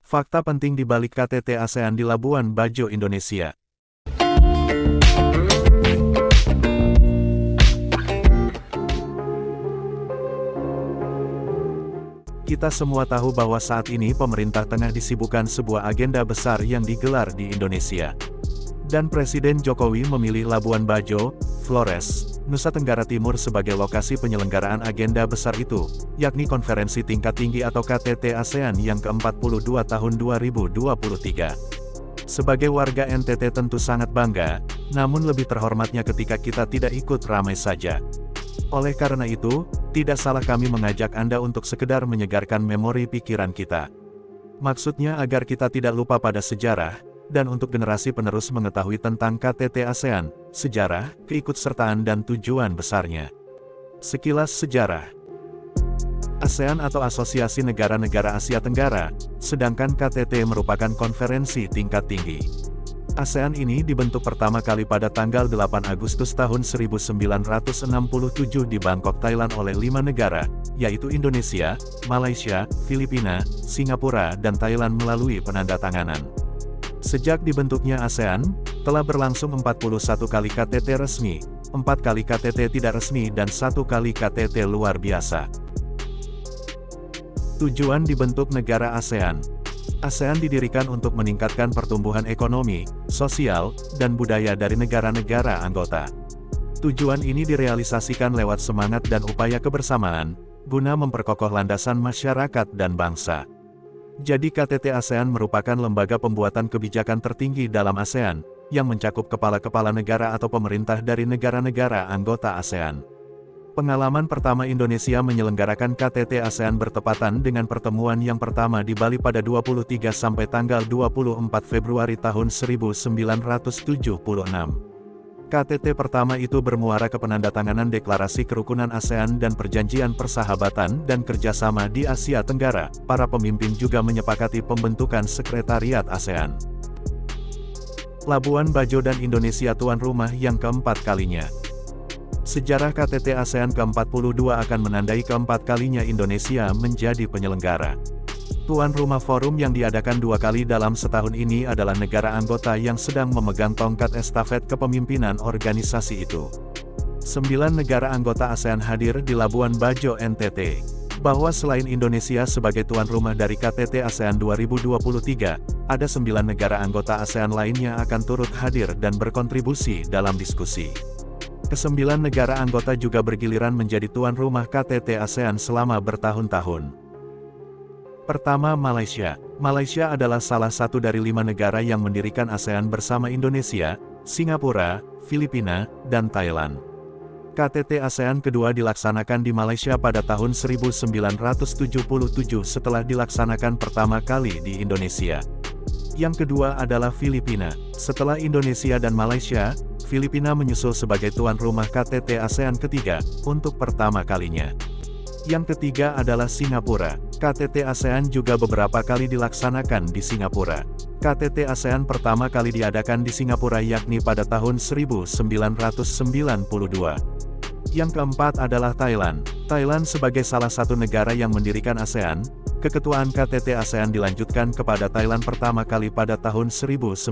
Fakta penting di balik KTT ASEAN di Labuan Bajo, Indonesia. Kita semua tahu bahwa saat ini pemerintah tengah disibukkan sebuah agenda besar yang digelar di Indonesia. Dan Presiden Jokowi memilih Labuan Bajo, Flores, Nusa Tenggara Timur sebagai lokasi penyelenggaraan agenda besar itu, yakni Konferensi Tingkat Tinggi atau KTT ASEAN yang ke-42 tahun 2023. Sebagai warga NTT tentu sangat bangga, namun lebih terhormatnya ketika kita tidak ikut ramai saja. Oleh karena itu, tidak salah kami mengajak Anda untuk sekedar menyegarkan memori pikiran kita. Maksudnya agar kita tidak lupa pada sejarah, dan untuk generasi penerus mengetahui tentang KTT ASEAN, sejarah, keikutsertaan dan tujuan besarnya. Sekilas sejarah. ASEAN atau Asosiasi Negara-Negara Asia Tenggara, sedangkan KTT merupakan konferensi tingkat tinggi. ASEAN ini dibentuk pertama kali pada tanggal 8 Agustus tahun 1967 di Bangkok, Thailand oleh 5 negara, yaitu Indonesia, Malaysia, Filipina, Singapura dan Thailand melalui penandatanganan. Sejak dibentuknya ASEAN, telah berlangsung 41 kali KTT resmi, 4 kali KTT tidak resmi dan 1 kali KTT luar biasa. Tujuan dibentuk negara ASEAN. ASEAN didirikan untuk meningkatkan pertumbuhan ekonomi, sosial, dan budaya dari negara-negara anggota. Tujuan ini direalisasikan lewat semangat dan upaya kebersamaan, guna memperkokoh landasan masyarakat dan bangsa. Jadi KTT ASEAN merupakan lembaga pembuatan kebijakan tertinggi dalam ASEAN, yang mencakup kepala-kepala negara atau pemerintah dari negara-negara anggota ASEAN. Pengalaman pertama Indonesia menyelenggarakan KTT ASEAN bertepatan dengan pertemuan yang pertama di Bali pada 23 sampai tanggal 24 Februari tahun 1976. KTT pertama itu bermuara ke penandatanganan Deklarasi Kerukunan ASEAN dan Perjanjian Persahabatan dan Kerjasama di Asia Tenggara. Para pemimpin juga menyepakati pembentukan Sekretariat ASEAN. Labuan Bajo dan Indonesia tuan rumah yang keempat kalinya. Sejarah KTT ASEAN ke-42 akan menandai keempat kalinya Indonesia menjadi penyelenggara. Tuan rumah forum yang diadakan 2 kali dalam setahun ini adalah negara anggota yang sedang memegang tongkat estafet kepemimpinan organisasi itu. 9 negara anggota ASEAN hadir di Labuan Bajo, NTT. Bahwa selain Indonesia sebagai tuan rumah dari KTT ASEAN 2023, ada 9 negara anggota ASEAN lainnya akan turut hadir dan berkontribusi dalam diskusi. Ke-9 negara anggota juga bergiliran menjadi tuan rumah KTT ASEAN selama bertahun-tahun. Pertama, Malaysia. Malaysia adalah salah satu dari 5 negara yang mendirikan ASEAN bersama Indonesia, Singapura, Filipina, dan Thailand. KTT ASEAN kedua dilaksanakan di Malaysia pada tahun 1977 setelah dilaksanakan pertama kali di Indonesia. Yang kedua adalah Filipina. Setelah Indonesia dan Malaysia, Filipina menyusul sebagai tuan rumah KTT ASEAN ketiga, untuk pertama kalinya. Yang ketiga adalah Singapura. KTT ASEAN juga beberapa kali dilaksanakan di Singapura. KTT ASEAN pertama kali diadakan di Singapura yakni pada tahun 1992. Yang keempat adalah Thailand. Thailand sebagai salah satu negara yang mendirikan ASEAN, keketuaan KTT ASEAN dilanjutkan kepada Thailand pertama kali pada tahun 1995.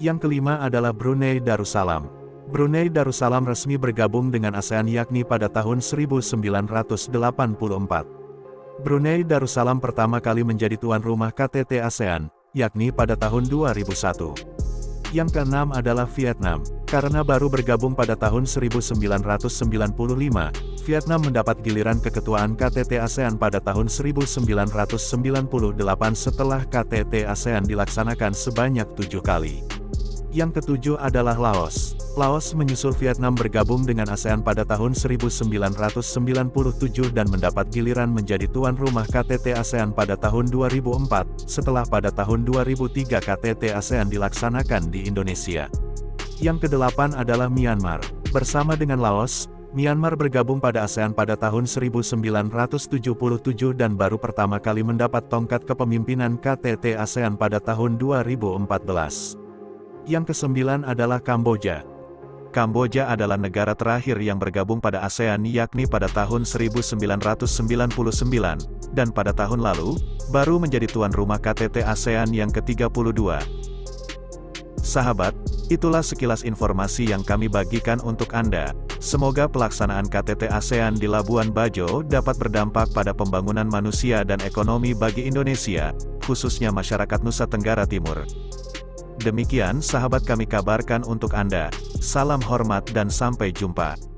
Yang kelima adalah Brunei Darussalam. Brunei Darussalam resmi bergabung dengan ASEAN yakni pada tahun 1984. Brunei Darussalam pertama kali menjadi tuan rumah KTT ASEAN, yakni pada tahun 2001. Yang keenam adalah Vietnam. Karena baru bergabung pada tahun 1995, Vietnam mendapat giliran keketuaan KTT ASEAN pada tahun 1998 setelah KTT ASEAN dilaksanakan sebanyak 7 kali. Yang ketujuh adalah Laos. Laos menyusul Vietnam bergabung dengan ASEAN pada tahun 1997 dan mendapat giliran menjadi tuan rumah KTT ASEAN pada tahun 2004, setelah pada tahun 2003 KTT ASEAN dilaksanakan di Indonesia. Yang kedelapan adalah Myanmar. Bersama dengan Laos, Myanmar bergabung pada ASEAN pada tahun 1977 dan baru pertama kali mendapat tongkat kepemimpinan KTT ASEAN pada tahun 2014. Yang kesembilan adalah Kamboja. Kamboja adalah negara terakhir yang bergabung pada ASEAN yakni pada tahun 1999, dan pada tahun lalu, baru menjadi tuan rumah KTT ASEAN yang ke-32. Sahabat, itulah sekilas informasi yang kami bagikan untuk Anda. Semoga pelaksanaan KTT ASEAN di Labuan Bajo dapat berdampak pada pembangunan manusia dan ekonomi bagi Indonesia, khususnya masyarakat Nusa Tenggara Timur. Demikian sahabat kami kabarkan untuk Anda. Salam hormat dan sampai jumpa.